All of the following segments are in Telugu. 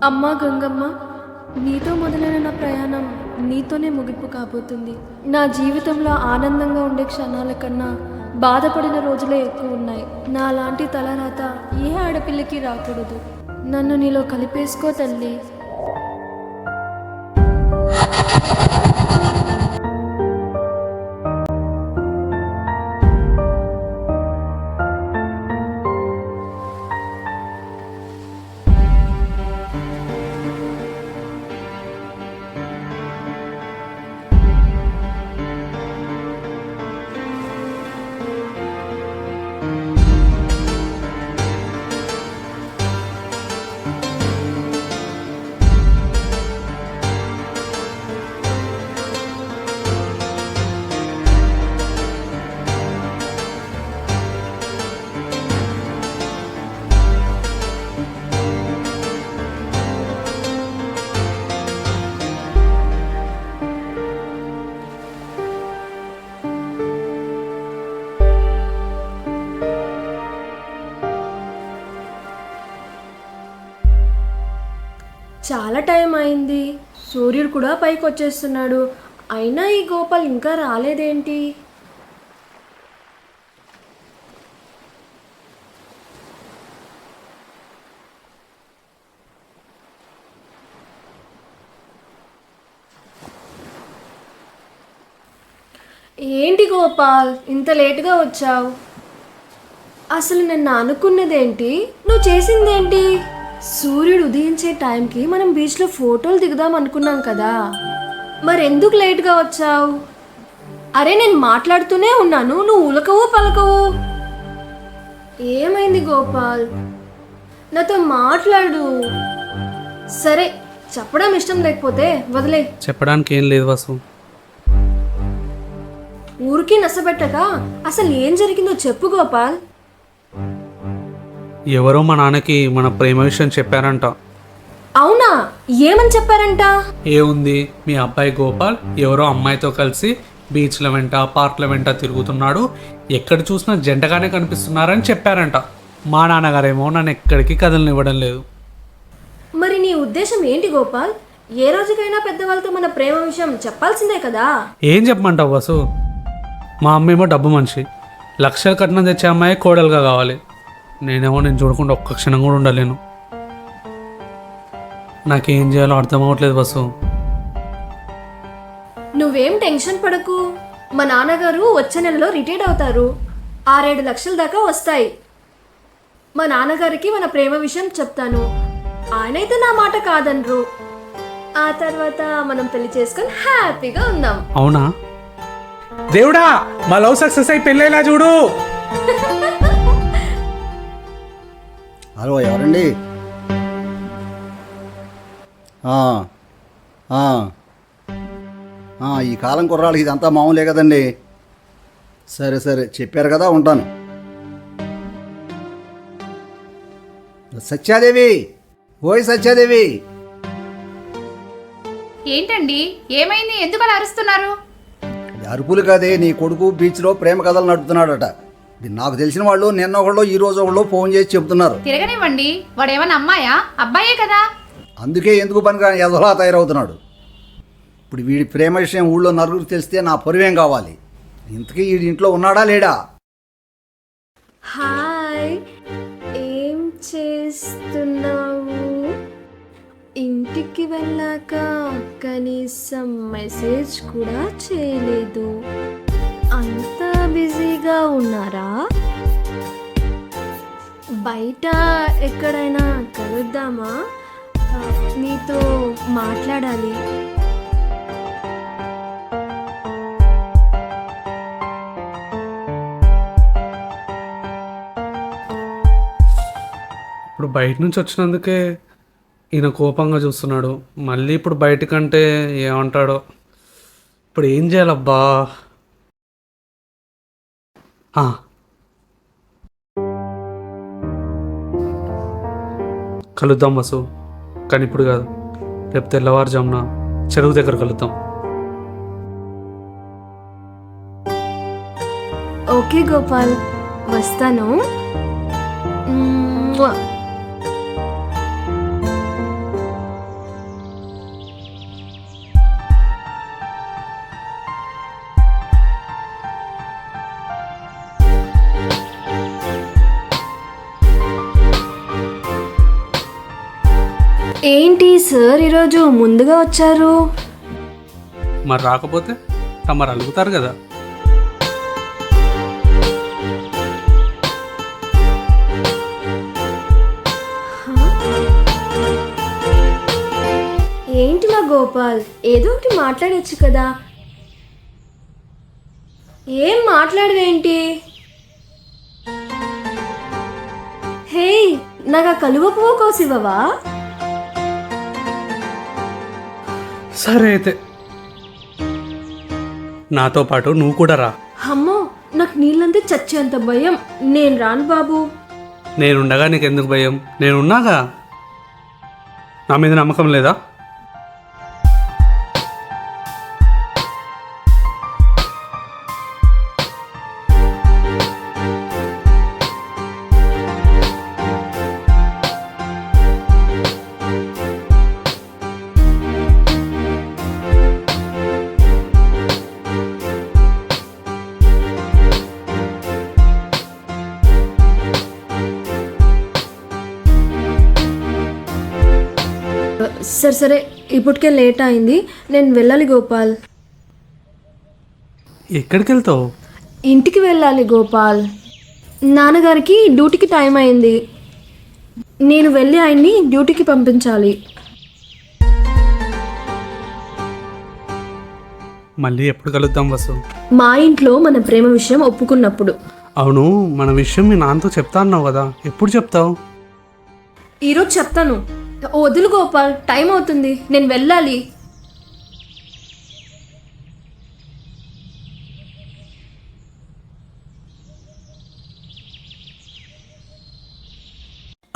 అమ్మా గంగమ్మ, నీతో మొదలైన నా ప్రయాణం నీతోనే ముగింపు కాబోతుంది. నా జీవితంలో ఆనందంగా ఉండే క్షణాల కన్నా బాధపడిన రోజులే ఎక్కువ ఉన్నాయి. నా లాంటి తలరాత ఏ ఆడపిల్లకి రాకూడదు. నన్ను నీలో కలిపేసుకో తల్లి. చాలా టైం అయింది. సూర్యుడు కూడా పైకి వచ్చేస్తున్నాడు. అయినా ఈ గోపాల్ ఇంకా రాలేదేంటి? ఏంటి గోపాల్, ఇంత లేటుగా వచ్చావు? అసలు నేను అనుకున్నదేంటి, నువ్వు చేసిందేంటి? సూర్యుడు ఉదయించే టైంకి మనం బీచ్లో ఫోటోలు దిగుదాం అనుకున్నాం కదా, మరెందుకు లేట్గా వచ్చావు? అరే, నేను మాట్లాడుతూనే ఉన్నాను, నువ్వు ఉలకవు పలకవు. ఏమైంది గోపాల్, నాతో మాట్లాడు. సరే, చెప్పడం ఇష్టం లేకపోతే వదిలే. చెప్పడానికి ఏం లేదు వసు. ఊరికి నసబెట్టక అసలు ఏం జరిగిందో చెప్పు గోపాల్. ఎవరో మా నాన్నకి మన ప్రేమ విషయం చెప్పారంట. అవునా? ఏమని చెప్పారంట? ఏముంది, మీ అబ్బాయి గోపాల్ ఎవరో అమ్మాయితో కలిసి బీచ్ల వెంట పార్క్ల వెంట తిరుగుతున్నాడు, ఎక్కడ చూసినా జంటగానే కనిపిస్తున్నారని చెప్పారంట. మా నాన్నగారేమో నన్ను ఎక్కడికి కదలనివ్వడం లేదు. మరి నీ ఉద్దేశం ఏంటి గోపాల్? ఏ రోజుకైనా పెద్దవాళ్ళతో మన ప్రేమ విషయం చెప్పాల్సిందే కదా. ఏం చెప్పమంటావు వసు? మా అమ్మేమో డబ్బు మనిషి, లక్షలు కట్నం తెచ్చే అమ్మాయి కోడలుగా కావాలి. నేనేమో నేను చూడకుండా ఒక్క క్షణం కూడా ఉండలేను. నాకేం చేయాలో అర్థం అవ్వట్లేదు వసు. నువ్వేం టెన్షన్ పడకు. మా నాన్నగారు వచ్చే నెలలో రిటైర్డ్ అవుతారు. 6-7 లక్షల దాకా వస్తాయి. మా నాన్నగారికి మన ప్రేమ విషయం చెప్తాను. ఆయనైతే నా మాట కాదనరు. ఆ తర్వాత మనం పెళ్లి చేసుకొని హ్యాపీగా ఉందాం. అవునా? దేవుడా, మా లవ్ సక్సెస్ అయి పెళ్ళేలా చూడు. హలో, ఎవరండి? ఈ కాలం కుర్రాళ్ళకి ఇదంతా మామూలే కదండి. సరే సరే, చెప్పారు కదా, ఉంటాను. సత్యాదేవి, ఓయ్ సత్యాదేవి. ఏంటండి, ఏమైంది? ఎందుకు అలా అరుస్తున్నారు? అరుపులు కాదే, నీ కొడుకు బీచ్లో ప్రేమ కథలు నడుపుతున్నాడట. నాకు తెలిసిన వాళ్ళు నిన్న ఒకళ్ళు ఈ రోజు ఒకళ్ళు ఫోన్ చేసి చెప్తున్నారు. తిరగనివ్వండి, వాడేమన్నా అమ్మాయా? అబ్బాయే కదా. అందుకే ఎందుకు పనికిరాని ఎదలా తయారవుతున్నాడు. ఇప్పుడు వీడి ప్రేమ విషయం ఊళ్ళో నలుగురు తెలిస్తే నా పరువేం కావాలి. ఇంతకీ వీడి ఇంట్లో ఉన్నాడా లేడా? హాయ్, ఏం చేస్తున్నావు? ఇంటికి వెళ్ళాక కనీసం మెసేజ్ కూడా చేయలేదు. అంతా బిజీగా ఉన్నారా? బయట ఎక్కడైనా కలుద్దామా? నీతో మాట్లాడాలి. ఇప్పుడు బయట నుంచి వచ్చినందుకే ఈయన కోపంగా చూస్తున్నాడు. మళ్ళీ ఇప్పుడు బయటకంటే ఏమంటాడో. ఇప్పుడు ఏం చేయాలబ్బా? కలుద్దాం వసు, కానీ ఇప్పుడు కాదు, రేపు తెల్లవారుజామున చెరువు దగ్గర కలుద్దాం. ఓకే గోపాల్, వస్తాను. ఏంటి సార్ ఈరోజు ముందుగా వచ్చారు? మరి రాకపోతే తమరు అలుగుతారు కదా. ఏంటిలా గోపాల్, ఏదో ఒకటి మాట్లాడొచ్చు కదా. ఏం మాట్లాడవేంటి? హే, నాకు ఆ కలువ పువ్వు కోసివ్వవా? సరే అయితే నాతో పాటు నువ్వు కూడా రా. అమ్మో, నాకు నీళ్ళంతా చచ్చేంత భయం. నేను రాను బాబు. నేనుండగా నీకెందుకు భయం? నేనున్నాగా. నా మీద నమ్మకం లేదా? సరే సరే, ఇప్పటికే లేట్ అయింది, నేను వెళ్ళాలి గోపాల్. ఎక్కడికి వెళ్తావు? ఇంటికి వెళ్ళాలి గోపాల్. నాన్నగారికి డ్యూటీకి టైం అయింది. నేను వెళ్ళి ఆయన్ని డ్యూటీకి పంపించాలి. మళ్ళీ ఎప్పుడు కలుద్దాం వసు? మా ఇంట్లో మన ప్రేమ విషయం ఒప్పుకున్నప్పుడు. అవును, మన విషయం మీ నాన్నతో చెప్తా అన్నావు కదా, ఎప్పుడు చెప్తావు? ఈరోజు చెప్తాను. వదులు గోపాల్, టైం అవుతుంది, నేను వెళ్ళాలి.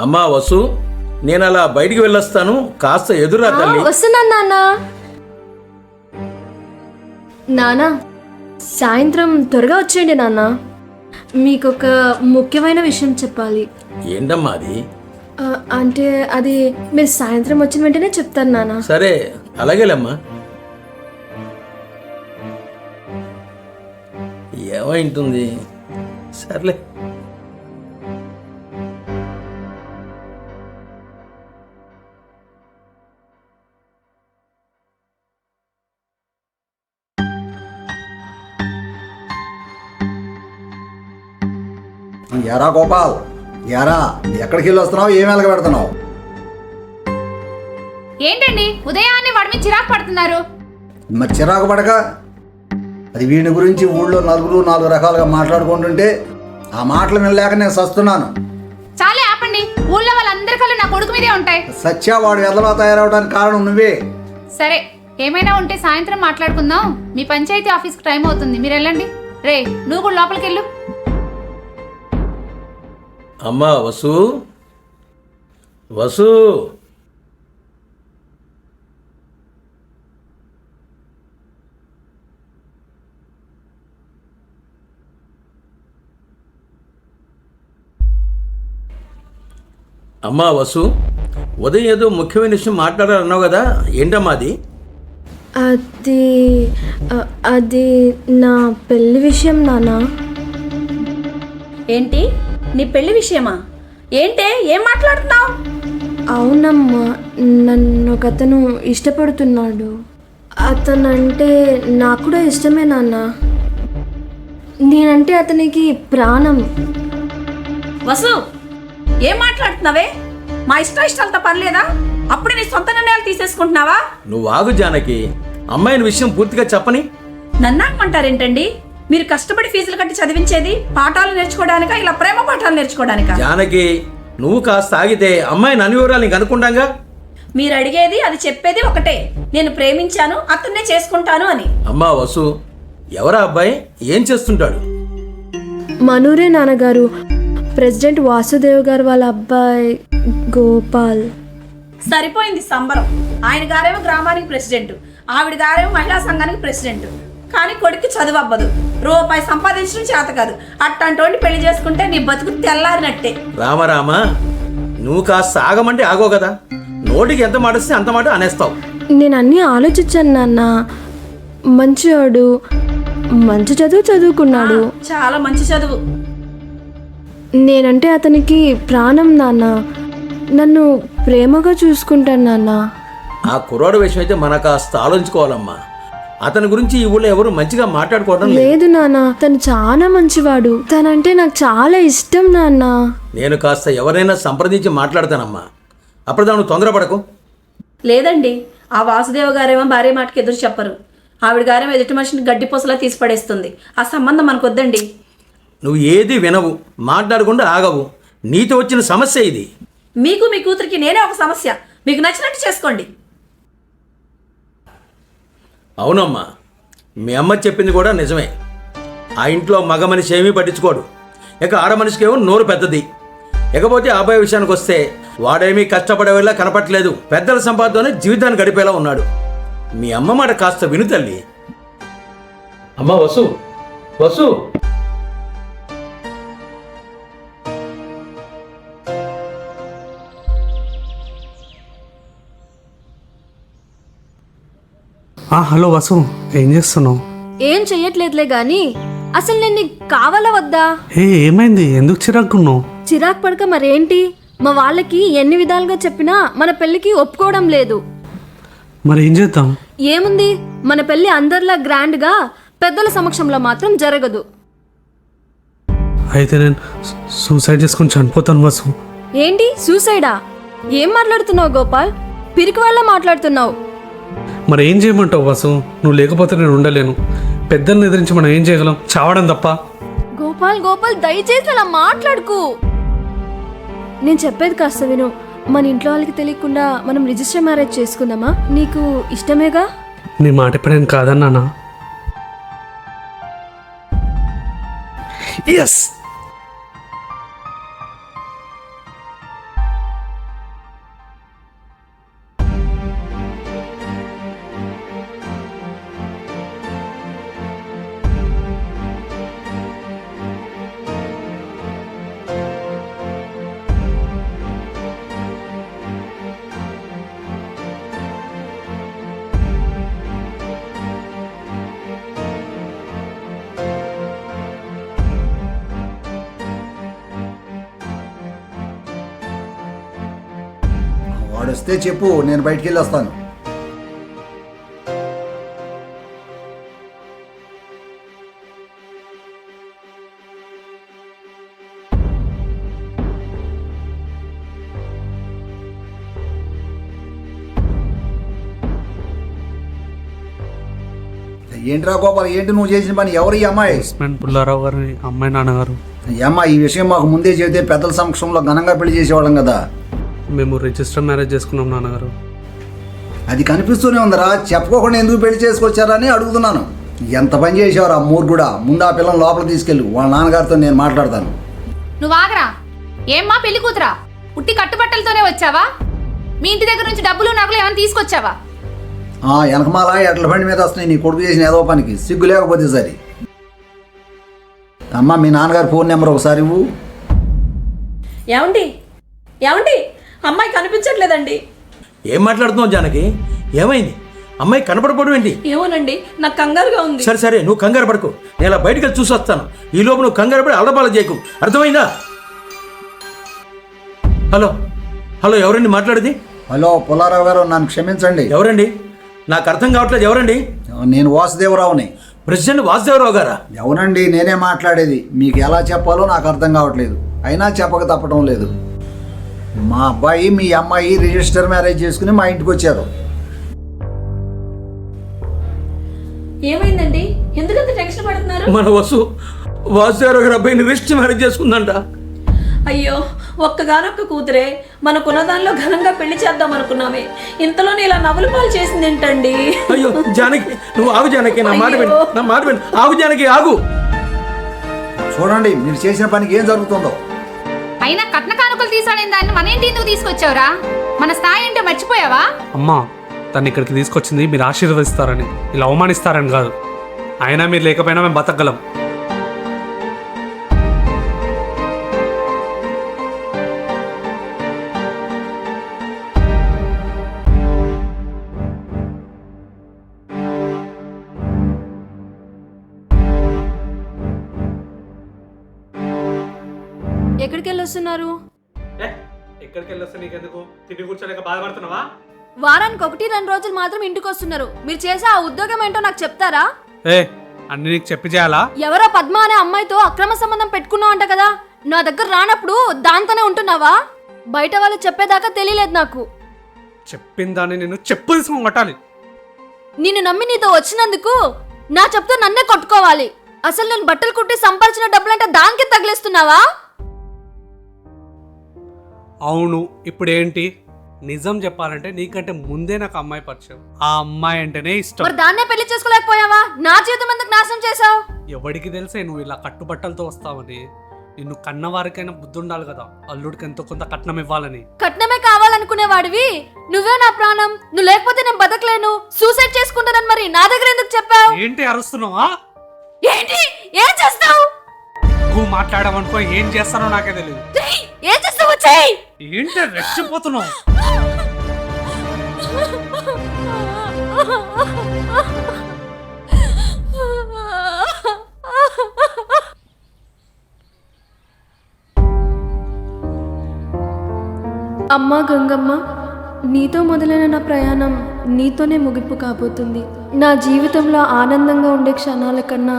అమ్మా వసు, నేను అలా బయటికి వెళ్ళొస్తాను, కాస్త ఎదురా తల్లి. వస్తున్నాను నాన్న. నాన్న, సాయంత్రం త్వరగా వచ్చేయండి నాన్న. మీకు ఒక ముఖ్యమైన విషయం చెప్పాలి. ఏంటమ్మా అది? అంటే అది మీరు సాయంత్రం వచ్చిన వెంటనే చెప్తాను నాన్న. సరే అలాగేలేమ్మా. ఏమైంటుంది? సర్లే. ఎరా గోపాల్, ఎరా ఎక్కడికి వెళ్ళి వస్తున్నావు? ఏం వెలగ పెడుతున్నావు? ఏంటండి ఉదయాన్నే వాడి మీద చిరాకు పడుతున్నారు? మరి చిరాకు పడక, అది వీడి గురించి ఊళ్ళో నలుగురు నాలుగు రకాలుగా మాట్లాడుకుంటుంటే ఆ మాటలు వినలేక నేను సస్తున్నాను. చాలే ఆపండి. ఊళ్ళో వాళ్ళందరి కళ్ళు నా కొడుకు మీదే ఉంటాయి. సత్య వాడు ఎదలా తయారవడానికి కారణం నువ్వే. సరే, ఏమైనా ఉంటే సాయంత్రం మాట్లాడుకుందాం. మీ పంచాయతీ ఆఫీస్కి టైం అవుతుంది, మీరు వెళ్ళండి. రే, నువ్వు కూడా లోపలికి వెళ్ళు. అమ్మా వసు, వసు. అమ్మా వసు, ఉదయం ఏదో ముఖ్యమైన విషయం మాట్లాడాలన్నావు కదా, ఏంటమ్మా అది? అది అది నా పెళ్లి విషయం నాన్న. ఏంటి, నీ పెళ్లి విషయమా? ఏంటే, ఏం మాట్లాడుతున్నావు? అవునమ్మా, నన్ను ఒకతను ఇష్టపడుతున్నాడు. అతనంటే నాకు కూడా ఇష్టమే నాన్న. నేనంటే అతనికి ప్రాణం. వసు, ఏం మాట్లాడుతున్నావే? మా ఇష్టాలతో పని లేదా? అప్పుడే నీ సొంత నిర్ణయాలు తీసేసుకుంటున్నావా? నువ్వు ఆగు జానకి, అమ్మాయిని విషయం పూర్తిగా చెప్పని. నన్నామంటారేంటండి? మీరు కష్టపడి ఫీజులు కట్టి చదివించేది పాఠాలు నేర్చుకోవడానికా, ఇలా ప్రేమ పాఠాలు నేర్చుకోవడానికా? జానకి, నువ్వు కాస్త ఆగితే అమ్మాయిని అన్ని వివరాలు నీకు అనుకుంటాంగా. మీరు అడిగేది, అది చెప్పేది ఒకటే, నేను ప్రేమించాను, అతన్నే చేసుకుంటాను అని. అమ్మా వసు, ఎవరా అబ్బాయి? ఏం చేస్తుంటాడు? మనూరే నాన్నగారు, ప్రెసిడెంట్ వాసుదేవ్ గారు వాళ్ళ అబ్బాయి గోపాల్. సరిపోయింది సంబరం. ఆయన గారేమో గ్రామానికి ప్రెసిడెంట్, ఆవిడ గారేమో మహిళా సంఘానికి ప్రెసిడెంట్. కానీ కొడుక్కి చదువు అవ్వదు, రూపాయి సంపాదించడం చేత కాదు. అట్టంటోని పెళ్లి చేసుకుంటే నీ బతుకు తెల్లారినట్టే. రామరామ, నువ్వు కాస్త ఆగమంటే ఆగో కదా, నోటికి ఎంత మాట వస్తే అంత మాట అనేస్తావు. నేను అన్నీ ఆలోచించాను నాన్న. మంచివాడు, మంచి చదువు చదువుకున్నాడు. చాలా మంచి చదువు. నేనంటే అతనికి ప్రాణం నాన్న. నన్ను ప్రేమగా చూసుకుంటాను నాన్న. ఆ కుర్రాడు విషయం అయితే మన కాస్త ఆలోచించుకోవాలమ్మా. అతని గురించి ఈ ఊళ్ళో ఎవరు మంచిగా మాట్లాడుకోవడం లేదు. లేదు నాన్న, తను చాలా మంచివాడు. తనంటే నాకు చాలా ఇష్టం నాన్న. నేను కాస్త ఎవరైనా సంప్రదించి మాట్లాడతానమ్మా. అప్పుడు నువ్వు తొందరపడకు. లేదండి, ఆ వాసుదేవ గారేమో భార్య మాటకి ఎదురు చెప్పరు. ఆవిడ గారేమో ఎదుటి మనిషిని గడ్డిపోసలా తీసి పడేస్తుంది. ఆ సంబంధం మనకు వద్దండి. నువ్వు ఏది వినవు, మాట్లాడకుండా ఆగవు. నీతో వచ్చిన సమస్య ఇది. మీకు మీ కూతురికి నేనే ఒక సమస్య. మీకు నచ్చినట్టు చేసుకోండి. అవునమ్మా, మీ అమ్మ చెప్పింది కూడా నిజమే. ఆ ఇంట్లో మగ మనిషి ఏమీ పట్టించుకోడు. ఇక ఆడ మనిషికేమో నోరు పెద్దది. ఇకపోతే అబ్బాయి విషయానికి వస్తే వాడేమీ కష్టపడేలా కనపట్లేదు. పెద్దల సంపాదనతోనే జీవితాన్ని గడిపేలా ఉన్నాడు. మీ అమ్మ మాట కాస్త విను తల్లి. అమ్మ వసు, వసు. హలో వసు, ఏం చేస్తున్నావు? ఏం చెయ్యట్లేదులే గాని అసలు నేను నీకు కావాలా వద్దా? ఏమైంది? ఎందుకు చిరాకున్నావు? చిరాకు పడక మరేంటి? మా వాళ్ళకి ఎన్ని విధాలుగా చెప్పినా మన పెళ్ళికి ఒప్పుకోవడం లేదు. మరి ఏం చేద్దాం? ఏముంది, మన పెళ్ళి అందరిలా గ్రాండ్గా పెద్దల సమక్షంలో మాత్రం జరగదు. అయితే నేను సూసైడ్ చేసుకుని చనిపోతాను వసు. ఏంటి సూసైడా? ఏం మాట్లాడుతున్నావు గోపాల్? పిరికి వాళ్ళ మాట్లాడుతున్నావు. మరి ఏం చేయమంటావు వసు? నువ్వు లేకపోతే నేను ఉండలేను. పెద్దల్ని ఎదిరించి మనం ఏం చేయగలం? చావడం తప్ప. గోపాల్ గోపాల్ దయచేసి అలా మాట్లాడుకు. నేను చెప్పేది కాస్త విను. మన ఇంట్లో వాళ్ళకి తెలియకుండా మనం రిజిస్టర్ మ్యారేజ్ చేసుకుందామా? నీకు ఇష్టమేగా? నీ మాట ఎప్పుడైనా కాదన్నానా? ఎస్. వాడొస్తే చెప్పు, నేను బయటికి వెళ్ళి వస్తాను. ఏంట్రా గోపాల్, ఏంటి నువ్వు చేసిన పని? ఎవరు ఈ అమ్మాయి? పుల్లారావు గారి అమ్మాయి, నాన్నగారు. ఈ అమ్మాయి ఈ విషయం మాకు ముందే చెబితే పెద్దల సమక్షంలో ఘనంగా పెళ్లి చేసేవాళ్ళం కదా. మేము రిజిస్టర్ మ్యారేజ్ చేసుకున్నాం నాన్నగారు. అది కనిపిస్తూనే ఉందరా, చెప్పుకోకుండా ఎందుకు పెళ్లి చేసుకొచ్చారని అడుగుతున్నాను. ఎంత పని చేసేవారు ఆ మూర్ఖుడా. ముందు ఆ పిల్లలు లోపల తీసుకెళ్ళు, వాళ్ళ నాన్నగారితో నేను మాట్లాడతాను. నువ్వు ఆగరా. ఏమ్మా పెళ్లి కూతురా, ఉట్టి కట్టుబట్టలతోనే వచ్చావా? మీ ఇంటి దగ్గర నుంచి డబ్బులు నగలు ఏమైనా తీసుకొచ్చావా? వెనకమాల ఎడ్ల బండి మీద వస్తున్నాయి నీ కొడుకు చేసిన ఏదో పనికి. సిగ్గు లేకపోతే సరే. అమ్మ, మీ నాన్నగారి ఫోన్ నెంబర్ ఒకసారి ఇవ్వు. ఏమండి ఏమండి, అమ్మాయి కనిపించట్లేదండి. ఏం మాట్లాడుతున్నావు జానకి? ఏమైంది? అమ్మాయి కనపడపోవడం ఏంటి? ఏమోనండి, నాకు కంగారుగా ఉంది. సరే సరే, నువ్వు కంగారు పడకు. నేను ఇలా బయటకు వెళ్ళి చూసి వస్తాను. ఈ లోపు నువ్వు కంగారు పడి అల్లపాల చేయకు, అర్థమైందా? హలో హలో, ఎవరండి మాట్లాడేది? హలో పుల్లారావు గారు, నన్ను క్షమించండి. ఎవరండి? నాకు అర్థం కావట్లేదు. ఎవరండి? నేను వాసుదేవరావుని. ప్రెసిడెంట్ వాసుదేవరావు గారా? అవునండి, నేనే మాట్లాడేది. మీకు ఎలా చెప్పాలో నాకు అర్థం కావట్లేదు, అయినా చెప్పక తప్పడం లేదు. మా అబ్బాయి మీ అమ్మాయి రిజిస్టర్ మ్యారేజ్ చేసుకుని మా ఇంటికి వచ్చారు. ఏమైందండి? ఎందుకంత టెన్షన్ పడుతున్నారు? మన వాసుదేవరావు గారి అబ్బాయిని రిజిస్టర్ మ్యారేజ్ చేసుకుందంట. అయ్యో, ఒక్కగానొక్క కూతురే. మనకున్న దానిలో ఘనంగా పెళ్లి చేద్దాం అనుకున్నామే, ఇంతలోనే ఇలా నవ్వుల పాలు చేసింది ఏంటండి? అయ్యో జానకి, నువ్వు ఆగు జానకి, నా మాట విను, నా మాట విను. ఆగు జానకి, ఆగు. చూడండి మీరు చేసిన పనికి ఏం జరుగుతుందో. అయినా కట్న కానుకలు తీసాడని దాన్ని మన ఇంటి ఎందుకు తీసుకొచ్చావురా? మన స్థాయి ఏంటో మర్చిపోయావా? అమ్మా, తను ఇక్కడికి తీసుకొచ్చింది మీరు ఆశీర్వదిస్తారని, ఇలా అవమానిస్తారని కాదు. అయినా మీరు లేకపోయినా మేము బతకగలం. ఎక్కడికి వెళ్ళొస్తున్నారు? ఎక్కడికి వెళ్ళొస్తే నీకెందుకు? తిండి కూర్చోలేక బాధపడుతున్నావా? వారానికి 1-2 రోజులు మాత్రం ఇంటికి వస్తున్నారు. మీరు చేసే ఆ ఉద్యోగం ఏంటో నాకు చెప్తారా? ఏ అన్ని నీకు చెప్పి చేయాలా? ఎవరో పద్మ అనే అమ్మాయితో అక్రమ సంబంధం పెట్టుకున్నావు అంట కదా, నా దగ్గర రానప్పుడు దాంతోనే ఉంటున్నావా? బయట వాళ్ళు చెప్పేదాకా తెలియలేదు నాకు. చెప్పిన దాన్ని నేను చెప్పు తీసుకుని కొట్టాలి. నిన్ను నమ్మి నీతో వచ్చినందుకు నా చెప్తూ నన్నే కొట్టుకోవాలి. అసలు నేను బట్టలు కుట్టి సంపాదించిన డబ్బులంటే దానికి తగిలేస్తున్నావా? అవును, ఇప్పుడు ఏంటి? నిజం చెప్పాలంటే నీకంటే ముందే నాకు అమ్మాయి పరిచయం. ఆ అమ్మాయి అంటేనే ఇష్టం. మరి దాన్నే పెళ్లి చేసుకోలేకపోయావా? నా జీవితం ఎందుకు నాశనం చేసావు? ఎవడికి తెలిసే నువ్వు ఇలా కట్టుబట్టలతో వస్తావని? నిన్ను కన్నవారికైనా బుద్ధి ఉండాలి కదా, అల్లుడికి ఎంతో కొంత కట్నం ఇవ్వాలని. కట్నమే కావాలనుకునేవాడివి నువ్వే నా ప్రాణం. నువ్వు లేకపోతే నేను బతకలేను, సూసైడ్ చేసుకుంటానని మరి నా దగ్గర ఎందుకు చెప్పావు? ఏంటి అరుస్తున్నావా? ఏంటి? ఏం చేస్తావు? నువ్వు మాట్లాడమనుకో, ఏం చేస్తానో నాకే తెలియదు. ఏం చేస్తావు? చెయ్యి. ఏంటి రెచ్చిపోతున్నావు? అమ్మా గంగమ్మ, నీతో మొదలైన నా ప్రయాణం నీతోనే ముగింపు కాబోతుంది. నా జీవితంలో ఆనందంగా ఉండే క్షణాల కన్నా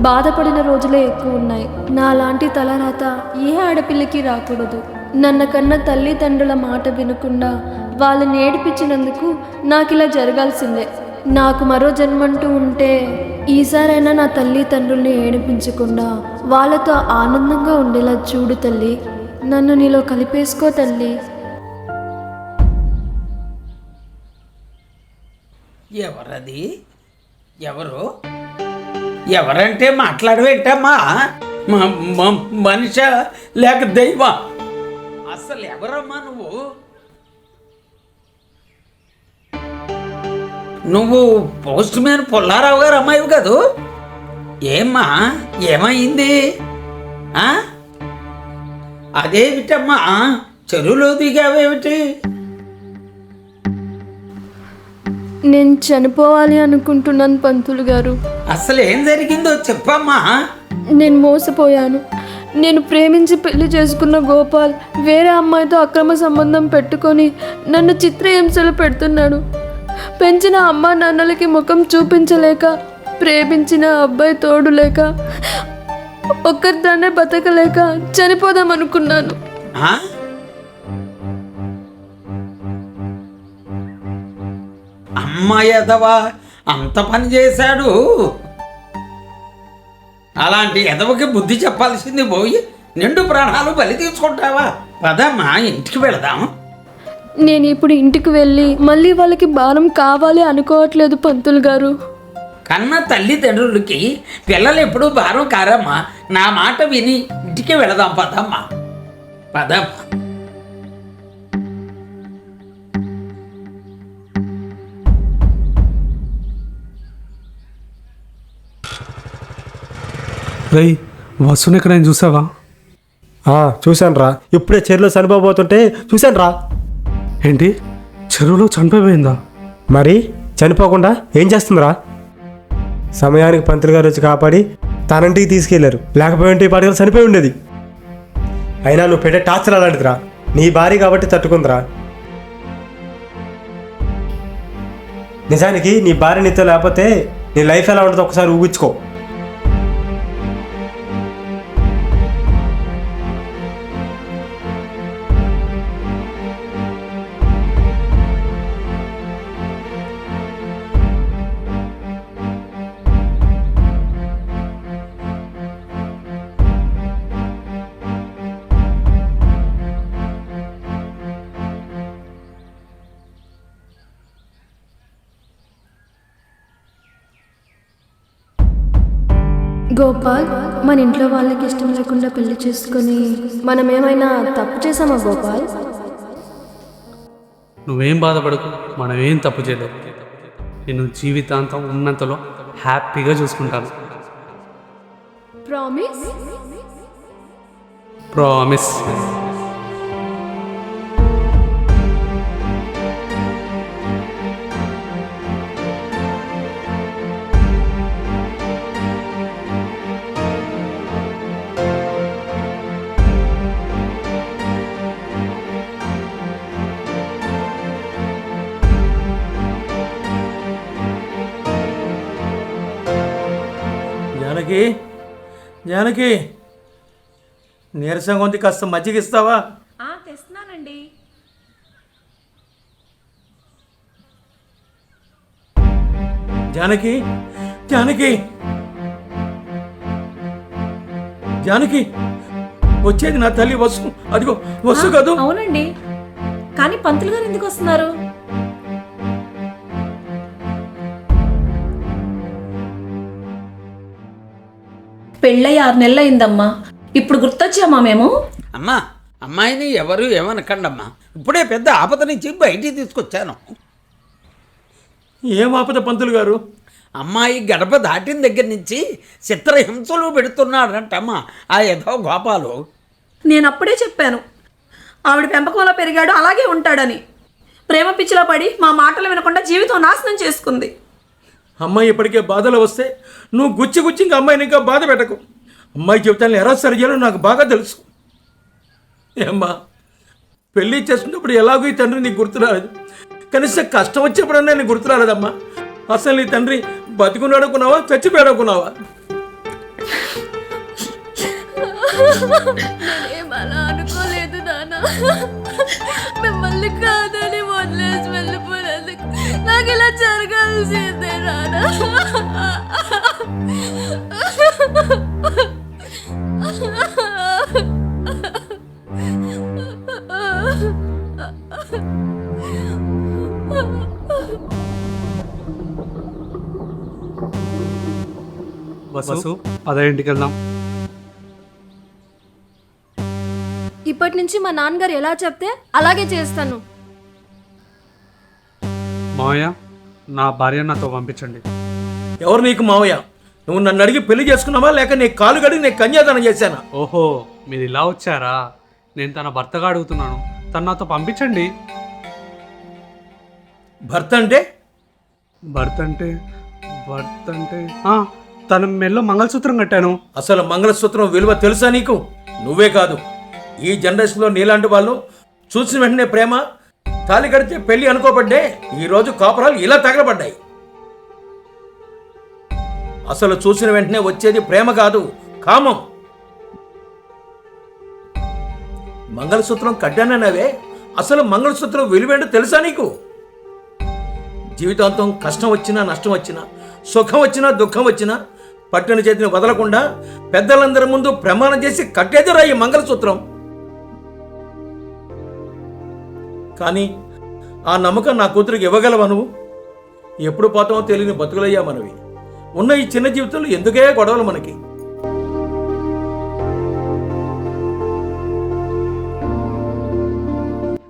బాధపడిన రోజులే ఎక్కువ ఉన్నాయి. నాలాంటి తలరాత ఏ ఆడపిల్లకి రాకూడదు. నన్న కన్న తల్లిదండ్రుల మాట వినకుండా వాళ్ళని ఏడిపించినందుకు నాకు ఇలా జరగాల్సిందే. నాకు మరో జన్మంటూ ఉంటే ఈసారైనా నా తల్లిదండ్రుల్ని ఏడిపించకుండా వాళ్ళతో ఆనందంగా ఉండేలా చూడు తల్లి. నన్ను నీలో కలిపేసుకో తల్లి. ఎవరది? ఎవరు? ఎవరంటే మాట్లాడవేంటమ్మా? మనిషా లేక దైవా? అసలు ఎవరమ్మా నువ్వు? నువ్వు పోస్ట్ మ్యాన్ పుల్లారావు గారు అమ్మాయివి కదూ? ఏమ్మా, ఏమైంది? అదేమిటమ్మా చెరువులో దిగావేమిటి? నేను చనిపోవాలి అనుకుంటున్నాను పంతులు గారు. అసలు ఏం జరిగిందో చెప్పమ్మా. నేను మోసపోయాను. నేను ప్రేమించి పెళ్లి చేసుకున్న గోపాల్ వేరే అమ్మాయితో అక్రమ సంబంధం పెట్టుకొని నన్ను చిత్రహింసలు పెడుతున్నాడు. పెంచిన అమ్మా నాన్నలకి ముఖం చూపించలేక, ప్రేమించిన అబ్బాయి తోడు లేక, ఒక్కరిదాన్నే బతకలేక చనిపోదాం అనుకున్నాను. అమ్మాయి ఎదవా అంత పని చేశాడు. అలాంటి ఎదవకి బుద్ధి చెప్పాల్సింది పోయి నిండు ప్రాణాలు బలి తీసుకుంటావా? పదమ్మా, ఇంటికి వెళదాం. నేను ఇప్పుడు ఇంటికి వెళ్ళి మళ్ళీ వాళ్ళకి భారం కావాలి అనుకోవట్లేదు పంతులు గారు. కన్న తల్లిదండ్రులకి పిల్లలు ఎప్పుడూ భారం కారమ్మా. నా మాట విని ఇంటికి వెళదాం. పదమ్మా, పదమ్మా. రేయ్, వసుని ఇక్కడ నేను చూసావా? చూశాను రా, ఇప్పుడే చెరువులో చనిపోబోతుంటే చూశాను రా. ఏంటి, చెరువులో చనిపోయిందా? మరి చనిపోకుండా ఏం చేస్తుందిరా? సమయానికి పంతులు గారు వచ్చి కాపాడి తనంటికి తీసుకెళ్లారు. లేకపోతే ఈ పాటికి చనిపోయి ఉండేది. అయినా నువ్వు పెట్టే టార్చర్ అలాంటిదిరా. నీ భార్య కాబట్టి తట్టుకుందిరా. నిజానికి నీ భార్య నీతో లేకపోతే నీ లైఫ్ ఎలా ఉంటుందో ఒకసారి ఊహించుకో. గోపాల్, మన ఇంట్లో వాళ్ళకి ఇష్టం లేకుండా పెళ్లి చేసుకొని మనం ఏమైనా తప్పు చేసామా గోపాల్? నువ్వేం బాధపడకు, మనం ఏం తప్పు చేయలేదు. నేను జీవితాంతం ఉన్నంతలో హ్యాపీగా చూసుకుంటాను. ప్రామిస్? ప్రామిస్. జానకి, జానకి, నీరసంగా ఉంది, కాస్త మజ్జిగ ఇస్తావా? తెస్తున్నానండి. జానకి, జానకి, జానకి, వచ్చేది నా తల్లి వసు. అదిగో వసు కదూ. అవునండి, కానీ పంతులు గారు ఎందుకు వస్తున్నారు? పెళ్ళై 6 నెలలు అయిందమ్మా. ఇప్పుడు గుర్తొచ్చామా మేము? అమ్మా, అమ్మాయిని ఎవరు ఏమనకండమ్మా. ఇప్పుడే పెద్ద ఆపద నుంచి బయటికి తీసుకొచ్చాను. ఏం ఆపద పంతులు గారు? అమ్మాయి గడప దాటిన దగ్గర నుంచి చిత్రహింసలు పెడుతున్నాడంటమ్మా ఆ యథో గోపాలు. నేను అప్పుడే చెప్పాను, ఆవిడ పెంపకంలో పెరిగాడు, అలాగే ఉంటాడని. ప్రేమ పిచ్చిలో పడి మా మాటలు వినకుండా జీవితం నాశనం చేసుకుంది. అమ్మాయి ఇప్పటికే బాధలు వస్తే నువ్వు గుచ్చి గుచ్చి ఇంకా అమ్మాయిని ఇంకా బాధ పెట్టకు. అమ్మాయి జీవితాన్ని ఎలా సరి చేయాలో నాకు బాగా తెలుసు. ఏమ్మా, పెళ్ళి చేసుకున్నప్పుడు ఎలాగో ఈ తండ్రి నీకు గుర్తు రాలేదు, కనీసం కష్టం వచ్చినప్పుడన్నా నీకు గుర్తు రాలేదమ్మా. అసలు నీ తండ్రి బతికున్నాడుకున్నావా, చచ్చిపోయాడుకున్నావా? నేనేం అలా అనుకోలేదు నాన్న. మిమ్మల్ని కాదని వదిలేసి వెళ్ళిపోయినందుకు నాకు ఇలా జరగాల్సిందే నాన్న. వసు, అదే ఇంటికి వెళ్దాం. ఇప్పటి నుంచి మా నాన్నగారు ఎలా చెప్తే అలాగే చేస్తాను. మావయ్య, నా భార్య నాతో పంపించండి. ఎవరు నీకు మావయ్య? నువ్వు నన్ను అడిగి పెళ్లి చేసుకున్నావా, లేక నీ కాలు గడిగి నీ కన్యాదానం చేశానా? ఓహో, మీరు ఇలా వచ్చారా? నేను తన భర్తగా అడుగుతున్నాను, తను నాతో పంపించండి. భర్త అంటే? భర్త అంటే తన మెల్లో మంగళసూత్రం కట్టాను. అసలు మంగళసూత్రం విలువ తెలుసా నీకు? నువ్వే కాదు, ఈ జనరేషన్లో నీలాంటి వాళ్ళు చూసిన వెంటనే ప్రేమ, తాళి కడితే పెళ్లి అనుకోబడ్డే ఈరోజు కాపురాలు ఇలా తగలబడ్డాయి. అసలు చూసిన వెంటనే వచ్చేది ప్రేమ కాదు, కామం. మంగళసూత్రం కట్టానన్నావే, అసలు మంగళసూత్రం విలువేంటో తెలుసా నీకు? జీవితాంతం కష్టం వచ్చినా నష్టం వచ్చినా, సుఖం వచ్చినా దుఃఖం వచ్చినా పట్టిన చేతిని వదలకుండా పెద్దలందరి ముందు ప్రమాణం చేసి కట్టేదిరా ఈ మంగళసూత్రం. కానీ ఆ నమ్మకం నా కూతురికి ఇవ్వగలవా నువ్వు? ఎప్పుడు పోతామో తెలియని బతుకులయ్యా మనవి. ఉన్న ఈ చిన్న జీవితంలో ఎందుకే గొడవలు మనకి?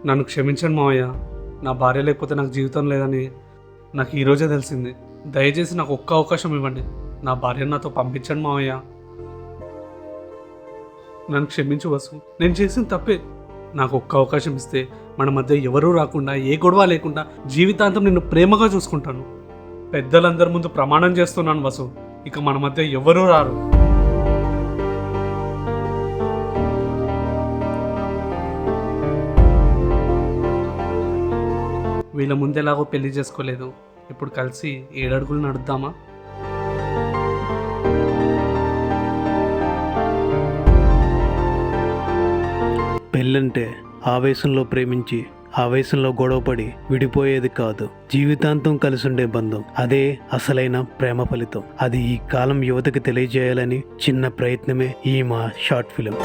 నన్ను క్షమించండి మావయ్య, నా భార్య లేకపోతే నాకు జీవితం లేదని నాకు ఈరోజే తెలిసింది. దయచేసి నాకు ఒక్క అవకాశం ఇవ్వండి, నా భార్యను నాతో పంపించండి మావయ్య. నన్ను క్షమించు వసు, నేను చేసిన తప్పే. నాకు ఒక్క అవకాశం ఇస్తే మన మధ్య ఎవరూ రాకుండా, ఏ గొడవ లేకుండా జీవితాంతం నిన్ను ప్రేమగా చూసుకుంటాను. పెద్దలందరి ముందు ప్రమాణం చేస్తున్నాను వసు, ఇక మన మధ్య ఎవరూ రారు. వీళ్ళ ముందెలాగో పెళ్లి చేసుకోలేదు, ఇప్పుడు కలిసి 7 అడుగులు నడుద్దామా? పెళ్ళంటే ఆవేశంలో ప్రేమించి ఆవేశంలో గొడవపడి విడిపోయేది కాదు, జీవితాంతం కలిసి ఉండే బంధం. అదే అసలైన ప్రేమ ఫలితం. అది ఈ కాలం యువతకి తెలియజేయాలని చిన్న ప్రయత్నమే ఈ మా షార్ట్ ఫిలిం.